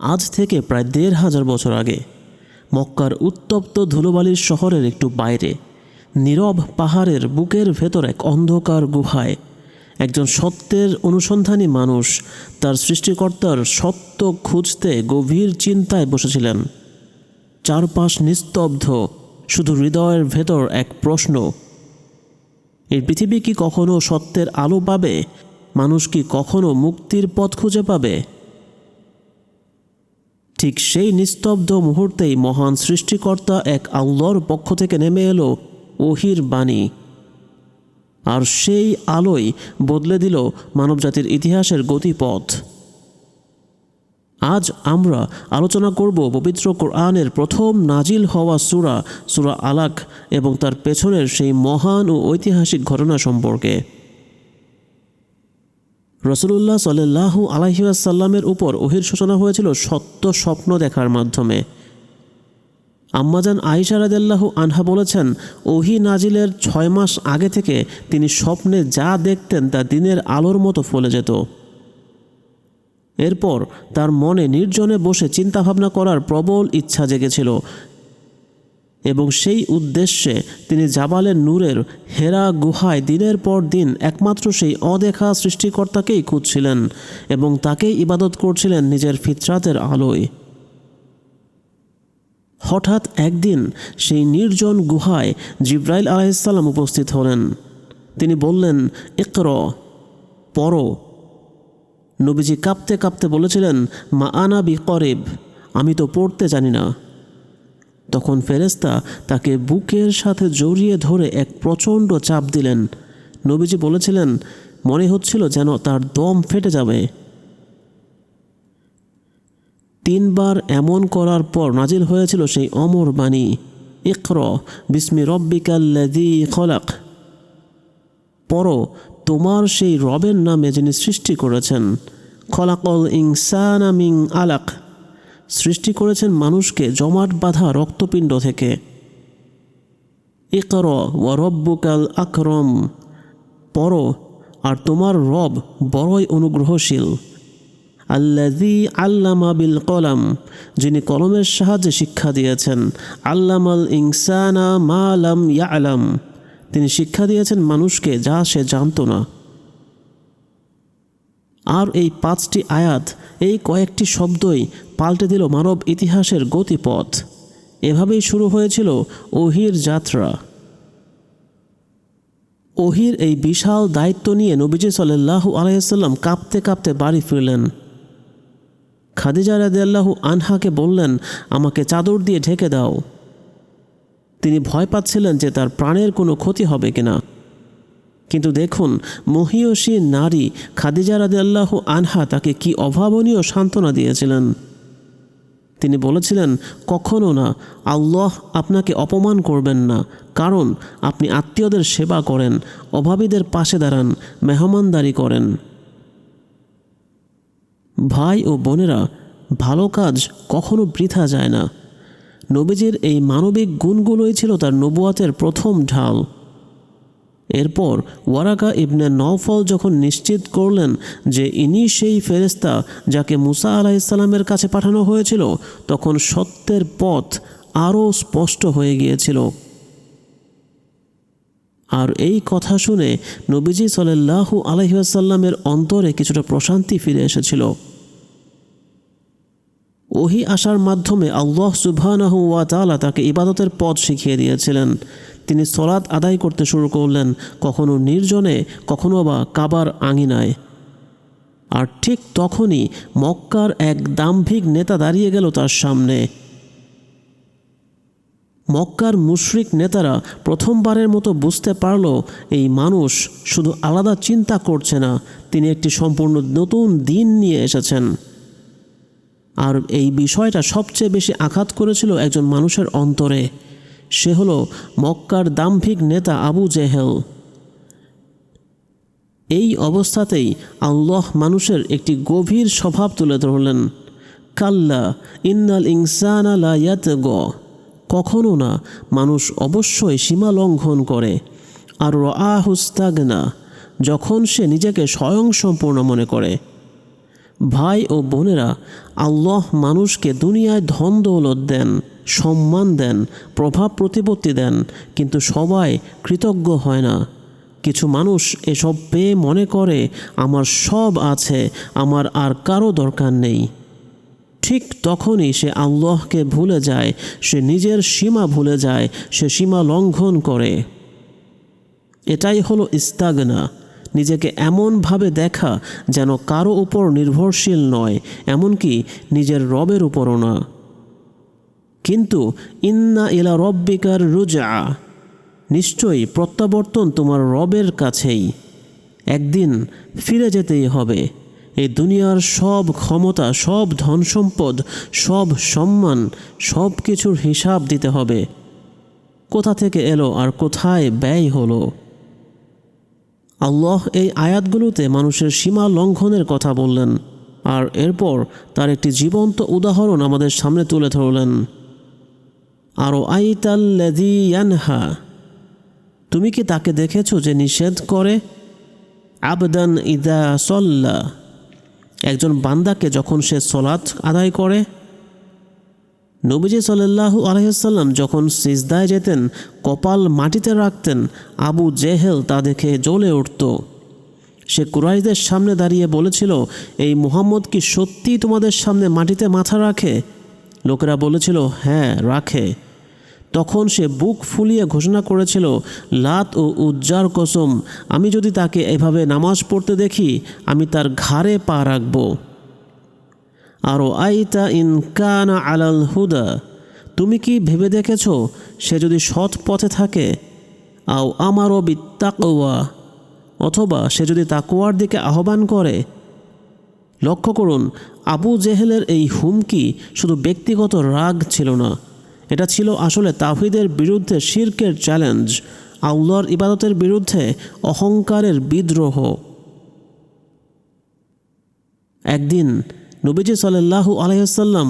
আজ থেকে প্রায় ১৫০০ বছর আগে মক্কার উত্তপ্ত ধুলোবালির শহরের একটু বাইরে নীরব পাহাড়ের বুকের ভেতর এক অন্ধকার গুহায় একজন সত্যের অনুসন্ধানী মানুষ তার সৃষ্টিকর্তার সত্য খুঁজতে গভীর চিন্তায় বসেছিলেন। চারপাশ নিস্তব্ধ, শুধু হৃদয়ের ভেতর এক প্রশ্ন, এই পৃথিবী কি কখনো সত্যের আলো পাবে? মানুষ কি কখনো মুক্তির পথ খুঁজে পাবে? ঠিক সেই নিস্তব্ধ মুহূর্তেই মহান সৃষ্টিকর্তা এক আল্লাহর পক্ষ থেকে নেমে এলো ওহির বাণী, আর সেই আলোয় বদলে দিল মানবজাতির ইতিহাসের গতিপথ। আজ আমরা আলোচনা করব পবিত্র কোরআনের প্রথম নাজিল হওয়া সূরা আলাক এবং তার পেছনের সেই মহান ও ঐতিহাসিক ঘটনা সম্পর্কে। রাসূলুল্লাহ সাল্লাল্লাহু আলাইহি ওয়াসাল্লামের উপর ওহির সূচনা হয়েছিল সত্য স্বপ্ন দেখার মাধ্যমে। আম্মাজান আয়েশা রাদিয়াল্লাহু আনহা বলেছেন, ওহি নাজিলের ৬ মাস আগে থেকে তিনি স্বপ্নে যা দেখতেন তা দিনের আলোর মতো ফলে যেত। এরপর তার মনে নির্জনে বসে চিন্তাভাবনা করার প্রবল ইচ্ছা জেগেছিল এবং সেই উদ্দেশ্যে তিনি জাবালের নূরের হেরা গুহায় দিনের পর দিন একমাত্র সেই অদেখা সৃষ্টিকর্তাকেই খুঁজছিলেন এবং তাকেই ইবাদত করছিলেন নিজের ফিতরাতের আলোয়। হঠাৎ একদিন সেই নির্জন গুহায় জিবরাইল আলাইহিস সালাম উপস্থিত হলেন। তিনি বললেন, ইকরা, পড়ো। নবীজি কাঁপতে কাঁপতে বলেছিলেন, মা আনা বিকরিব, আমি তো পড়তে জানি না। তখন ফেরেশতা তাকে বুকের সাথে জড়িয়ে ধরে এক প্রচণ্ড চাপ দিলেন। নবীজি বলেছিলেন, মনে হচ্ছিল যেন তার দম ফেটে যাবে। ৩ বার এমন করার পর নাজিল হয়েছিল সেই অমর বাণী, ইকরা বিসমি রব্বিকাল্লাযী খলাক, পড়ো তোমার সেই রবের নামে যিনি সৃষ্টি করেছেন। খলাকল ইনসানা মিন আলাক, সৃষ্টি করেছেন মানুষকে জমাট বাঁধা রক্তপিণ্ড থেকে। ইকরা ওয়া রব্বুকাল আকরম, পড়ো আর তোমার রব বড়ই অনুগ্রহশীল। আল্লাযী আল্লামা বিল কলম, যিনি কলমের সাহায্যে শিক্ষা দিয়েছেন। আল্লামাল ইনসানা মা লাম ইয়ালাম, তিনি শিক্ষা দিয়েছেন মানুষকে যা সে জানত না। আর এই 5টি আয়াত, এই কয়েকটি শব্দই পাল্টে দিল মানব ইতিহাসের গতিপথ। এভাবেই শুরু হয়েছিল ওহির যাত্রা। ওহির এই বিশাল দায়িত্ব নিয়ে নবীজি সাল্লাল্লাহু আলাইহি ওয়াসাল্লাম কাঁপতে কাঁপতে বাড়ি ফিরলেন। খাদিজা রাদিয়াল্লাহু আনহাকে বললেন, আমাকে চাদর দিয়ে ঢেকে দাও। তিনি ভয় পাচ্ছিলেন যে তার প্রাণের কোনো ক্ষতি হবে কিনা। কিন্তু দেখুন, মহিয়সী নারী খাদিজা রাদিয়াল্লাহু আনহা তাকে কি অভাবনীয় সান্ত্বনা দিয়েছিলেন। তিনি বলেছিলেন, কখনো না, আল্লাহ আপনাকে অপমান করবেন না, কারণ আপনি আত্মীয়দের সেবা করেন, অভাবীদের পাশে দাঁড়ান, মেহমানদারি করেন। ভাই ও বোনেরা, ভালো কাজ কখনো বৃথা যায় না। নবীজির এই মানবিক গুণগুলোই ছিল তার নবুয়াতের প্রথম ঢাল। এরপর ওয়ারাকা ইবনে নওফল যখন নিশ্চিত করলেন যে ইনি সেই ফেরেশতা যাকে মুসা আলাইহিস সালামের কাছে পাঠানো হয়েছিল, তখন সত্যের পথ আরও স্পষ্ট হয়ে গিয়েছিল। আর এই কথা শুনে নবীজি সাল্লাল্লাহু আলাইহি ওয়াসাল্লামের অন্তরে কিছুটা প্রশান্তি ফিরে এসেছিল। ওহি আসার মাধ্যমে আল্লাহ সুবহানাহু ওয়া তাআলা তাকে ইবাদতের পথ শিখিয়ে দিয়েছিলেন। তিনি সালাত আদায় করতে শুরু করলেন, কখনো নির্জনে, কখনো বা কাবার আঙিনায়। আর ঠিক তখনই মক্কার এক দাম্ভিক নেতা দাঁড়িয়ে গেল তার সামনে। মক্কার মুশরিক নেতারা প্রথমবারের মতো বুঝতে পারল, এই মানুষ শুধু আলাদা চিন্তা করছে না, তিনি একটি সম্পূর্ণ নতুন দিন নিয়ে এসেছেন। আর এই বিষয়টা সবচেয়ে বেশি আঘাত করেছিল একজন মানুষের অন্তরে। সে হলো মক্কার দাম্ভিক নেতা আবু জেহেল। এই অবস্থাতেই আল্লাহ মানুষের একটি গভীর স্বভাব তুলে ধরলেন, কাল্লা ইন্নাল ইনসানা লা ইয়াতগা, কখনো না, মানুষ অবশ্যই সীমা লঙ্ঘন করে। আর রাআহু ইস্তাগনা, যখন সে নিজেকে স্বয়ংসম্পূর্ণ মনে করে। ভাই ও বোনেরা, আল্লাহ মানুষকে দুনিয়ায় ধন দৌলত দেন, সম্মান দেন, প্রভাব প্রতিপত্তি দেন, কিন্তু সবাই কৃতজ্ঞ হয় না। কিছু মানুষ এসব পেয়ে মনে করে আমার সব আছে, আমার আর কারো দরকার নেই। ঠিক তখনই সে আল্লাহকে ভুলে যায়, সে নিজের সীমা ভুলে যায়, সে সীমা লঙ্ঘন করে। এটাই হলো ইস্তাগনা, নিজেকে এমনভাবে দেখা যেন কারো উপর নির্ভরশীল নয়, এমনকি নিজের রবের উপরও না। কিন্তু ইন্না ইলা রব্বিকার রুজা, নিশ্চয়ই প্রত্যাবর্তন তোমার রবের কাছেই। একদিন ফিরে যেতেই হবে। এই দুনিয়ার সব ক্ষমতা, সব ধন সম্পদ, সব সম্মান, সব কিছুর হিসাব দিতে হবে। কোথা থেকে এলো আর কোথায় ব্যয় হলো। আল্লাহ এই আয়াতগুলোতে মানুষের সীমা লঙ্ঘনের কথা বললেন, আর এরপর তার একটি জীবন্ত উদাহরণ আমাদের সামনে তুলে ধরলেন। আরো আইতাল্লাযী ইয়ানহা, তুমি কি তাকে দেখেছো যে নিষেধ করে? আবদান ইদা সল্লা, একজন বান্দাকে যখন সে সলাত আদায় করে। নবীজি সাল্লাল্লাহু আলাইহি ওয়াসাল্লাম যখন সিজদায় যেতেন, কপাল মাটিতে রাখতেন, আবু জেহেল তা দেখে জ্বলে উঠত। সে কুরাইশদের সামনে দাঁড়িয়ে বলেছিল, এই মুহাম্মদ কি সত্যিই তোমাদের সামনে মাটিতে মাথা রাখে? লোকেরা বলেছিল, হ্যাঁ রাখে। তখন সে বুক ফুলিয়ে ঘোষণা করেছিল, লাত ও উজ্জার কসম, আমি যদি তাকে এভাবে নামাজ পড়তে দেখি, আমি তার ঘাড়ে পা রাখব। আরো আইতা ইন কানা আলাল হুদা, তুমি কি ভেবে দেখেছ সে যদি সৎ পথে থাকে? আও আমারও বিত্তাকওয়া, অথবা সে যদি তাকওয়ার দিকে আহ্বান করে। লক্ষ্য করুন, আবু জেহেলের এই হুমকি শুধু ব্যক্তিগত রাগ ছিল না, এটা ছিল আসলে তাওহীদের বিরুদ্ধে শিরকের চ্যালেঞ্জ, আল্লাহর ইবাদতের বিরুদ্ধে অহংকারের বিদ্রোহ। একদিন নবীজি সাল্লাল্লাহু আলাইহি ওয়াসাল্লাম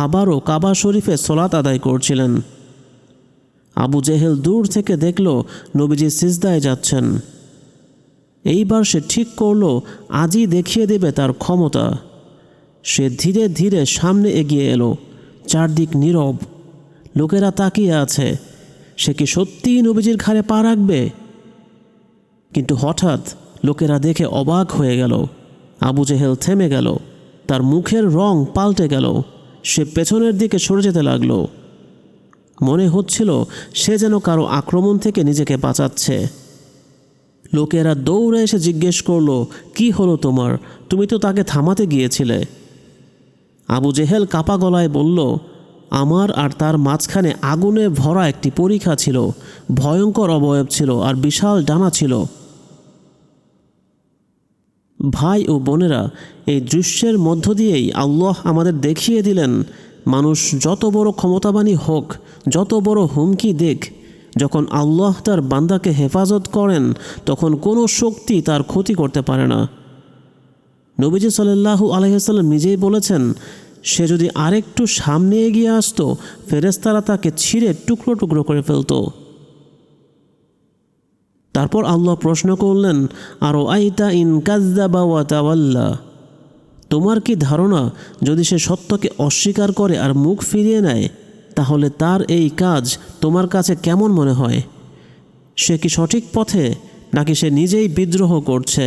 আবারও কাবা শরীফে সালাত আদায় করছিলেন। আবু জেহেল দূর থেকে দেখল নবীজি সিজদায় যাচ্ছেন। এইবার সে ঠিক করল আজই দেখিয়ে দেবে তার ক্ষমতা। সে ধীরে ধীরে সামনে এগিয়ে এলো। চারদিক নীরব, লোকেরা তাকিয়ে আছে। সে কি সত্যিই নবীজির ঘাড়ে পা রাখবে? কিন্তু হঠাৎ লোকেরা দেখে অবাক হয়ে গেল। আবু জেহেল থেমে গেল, তার মুখের রং পাল্টে গেল। সে পেছনের দিকে সরে যেতে লাগলো। মনে হচ্ছিল সে যেন কারো আক্রমণ থেকে নিজেকে বাঁচাচ্ছে। লোকেরা দৌড়ে এসে জিজ্ঞেস করলো, কি হলো তোমার? তুমি তো তাকে থামাতে গিয়েছিলে। আবু জেহেল কাপা গলায় বলল, আমার আর তার মাঝখানে আগুনে ভরা একটি পরিখা ছিল, ভয়ঙ্কর অবয়ব ছিল আর বিশাল ডানা ছিল। ভাই ও বোনেরা, এই দৃশ্যের মধ্য দিয়েই আল্লাহ আমাদের দেখিয়ে দিলেন, মানুষ যত বড় ক্ষমতাবানই হোক, যত বড় হুমকি দিক, যখন আল্লাহ তার বান্দাকে হেফাজত করেন, তখন কোনো শক্তি তার ক্ষতি করতে পারে না। নবীজি সাল্লাল্লাহু আলাইহি ওয়াসাল্লাম নিজেই বলেছেন, সে যদি আরেকটু সামনে এগিয়ে আসতো, ফেরেশতারা তাকে ছিঁড়ে টুকরো টুকরো করে ফেলত। তারপর আল্লাহ প্রশ্ন করলেন, আরো আইতা ইন কাযযাবা ওয়া তাওয়াল্লা, তোমার কি ধারণা যদি সে সত্যকে অস্বীকার করে আর মুখ ফিরিয়ে নেয়, তাহলে তার এই কাজ তোমার কাছে কেমন মনে হয়? সে কি সঠিক পথে, নাকি সে নিজেই বিদ্রোহ করছে?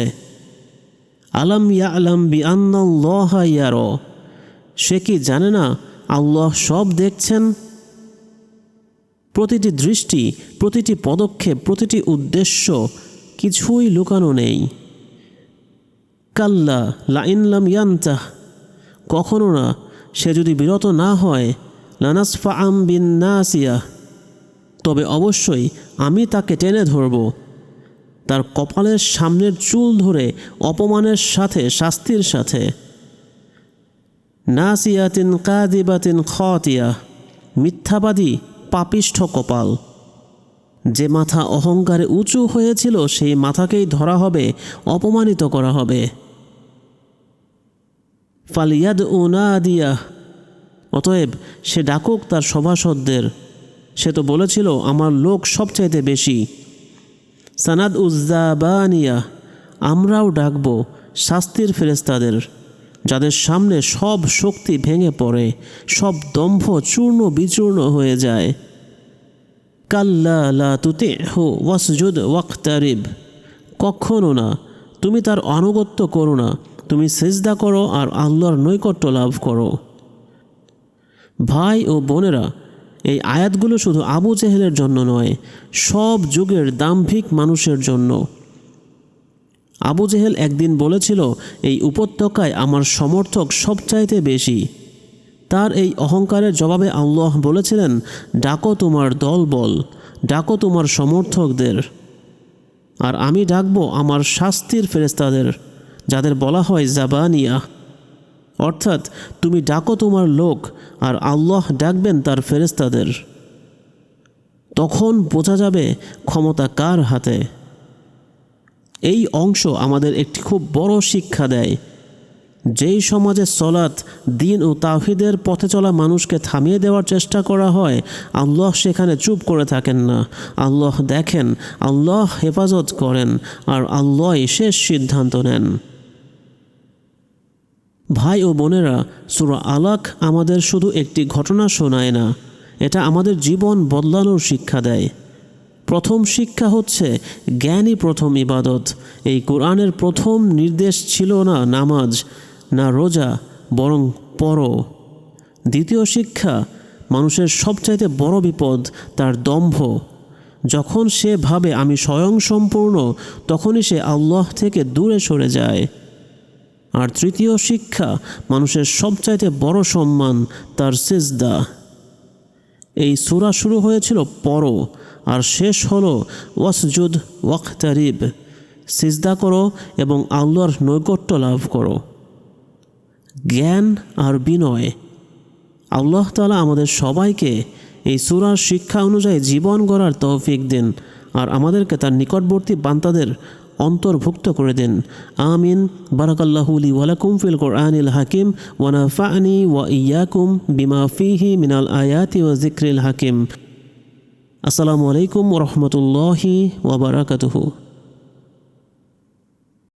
আলাম ইয়ালাম বিআন্নাল্লাহা ইয়ারা, সে কি জানে না আল্লাহ সব দেখছেন? প্রতিটি দৃষ্টি, প্রতিটি পদক্ষেপ, প্রতিটি উদ্দেশ্য, কিছুই লুকানো নেই। কাল্লা লাইন লাম ইয়ান্তাহ, কখনো না, সে যদি বিরত না হয়, লানাসফাআম বিন নাসিয়াহ, তবে অবশ্যই আমি তাকে টেনে ধরব, তার কপালের সামনের চুল ধরে, অপমানের সাথে, শাস্তির সাথে। নাসিয়াতিন কাযিবাতিন খাতিয়া, মিথ্যাবাদী, পাপিষ্ঠ কপাল। যে মাথা অহংকারে উঁচু হয়েছিল, সেই মাথাকেই ধরা হবে, অপমানিত করা হবে। ফালিয়াদউ নাদিয়াহ, অতএব সে ডাকুক তার সভাসদদের। সে তো বলেছিল আমার লোক সবচাইতে বেশি। সানাদ উজ্জাবানিয়া, আমরাও ডাকব শাস্তির ফেরেশতাদের। যাদের সামনে সব শক্তি ভেঙে পড়ে, সব দম্ভ চূর্ণ বিচূর্ণ হয়ে যায়। কাল্লা লা তুতিহু ওয়াসজুদ ওয়াক্তারিব, কখনো না, তুমি তার আনুগত্য করো না, তুমি সিজদা করো আর আল্লাহর নৈকট্য লাভ করো। ভাই ও বোনেরা, এই আয়াতগুলো শুধু আবু জেহেলের জন্য নয়, সব যুগের দাম্ভিক মানুষের জন্য। আবু জেহেল একদিন বলেছিল, এই উপত্যকায় আমার সমর্থক সবচাইতে বেশি। তার এই অহংকারের জবাবে আল্লাহ বলেছিলেন, ডাকো তোমার দলবল, ডাকো তোমার সমর্থকদের, আর আমি ডাকবো আমার শাস্তির ফেরেশতাদের, যাদের বলা হয় জাবানিয়া। অর্থাৎ তুমি ডাকো তোমার লোক, আর আল্লাহ ডাকবেন তার ফেরেশতাদের। তখন বোঝা যাবে ক্ষমতা কার হাতে। এই অংশ আমাদের একটি খুব বড় শিক্ষা দেয়। যেই সমাজে সলাত, দ্বীন ও তাওহীদের পথে চলা মানুষকে থামিয়ে দেওয়ার চেষ্টা করা হয়, আল্লাহ সেখানে চুপ করে থাকেন না। আল্লাহ দেখেন, আল্লাহ হেফাজত করেন, আর আল্লাহই শেষ সিদ্ধান্ত নেন। ভাই ও বোনেরা, সূরা আলাক আমাদের শুধু একটি ঘটনা শোনায় না, এটা আমাদের জীবন বদলানোর শিক্ষা দেয়। প্রথম শিক্ষা হচ্ছে, জ্ঞানই প্রথম ইবাদত। এই কোরআনের প্রথম নির্দেশ ছিল না নামাজ, না রোজা, বরং পড়ো। দ্বিতীয় শিক্ষা, মানুষের সবচাইতে বড় বিপদ তার দম্ভ। যখন সে ভাবে আমি স্বয়ংসম্পূর্ণ, তখনই সে আল্লাহ থেকে দূরে সরে যায়। আর তৃতীয় শিক্ষা, মানুষের সবচাইতে বড় সম্মান তার সিজদা। এই সূরা শুরু হয়েছিল পড়ো, আর শেষ হলো ওয়াসজুদ ওয়াক্তারিব, সিজদা করো এবং আল্লাহর নৈকট্য লাভ করো। জ্ঞান আর বিনয়। আল্লাহ তাআলা আমাদের সবাইকে এই সূরার শিক্ষা অনুযায়ী জীবন গড়ার তৌফিক দিন, আর আমাদেরকে তার নিকটবর্তী বান্দাদের অন্তর্ভুক্ত করে দিন। আমিন। বারাকাল্লাহু লি ওয়া লাকুম ফিল কুরআনিল হাকিম ওয়া নাফা'নি ওয়া ইয়্যাকুম বিমা ফীহি মিনাল আয়াতি ওয়া যিকরিল হাকিম। আসসালামু আলাইকুম ওয়া রাহমাতুল্লাহি ওয়া বারাকাতুহু।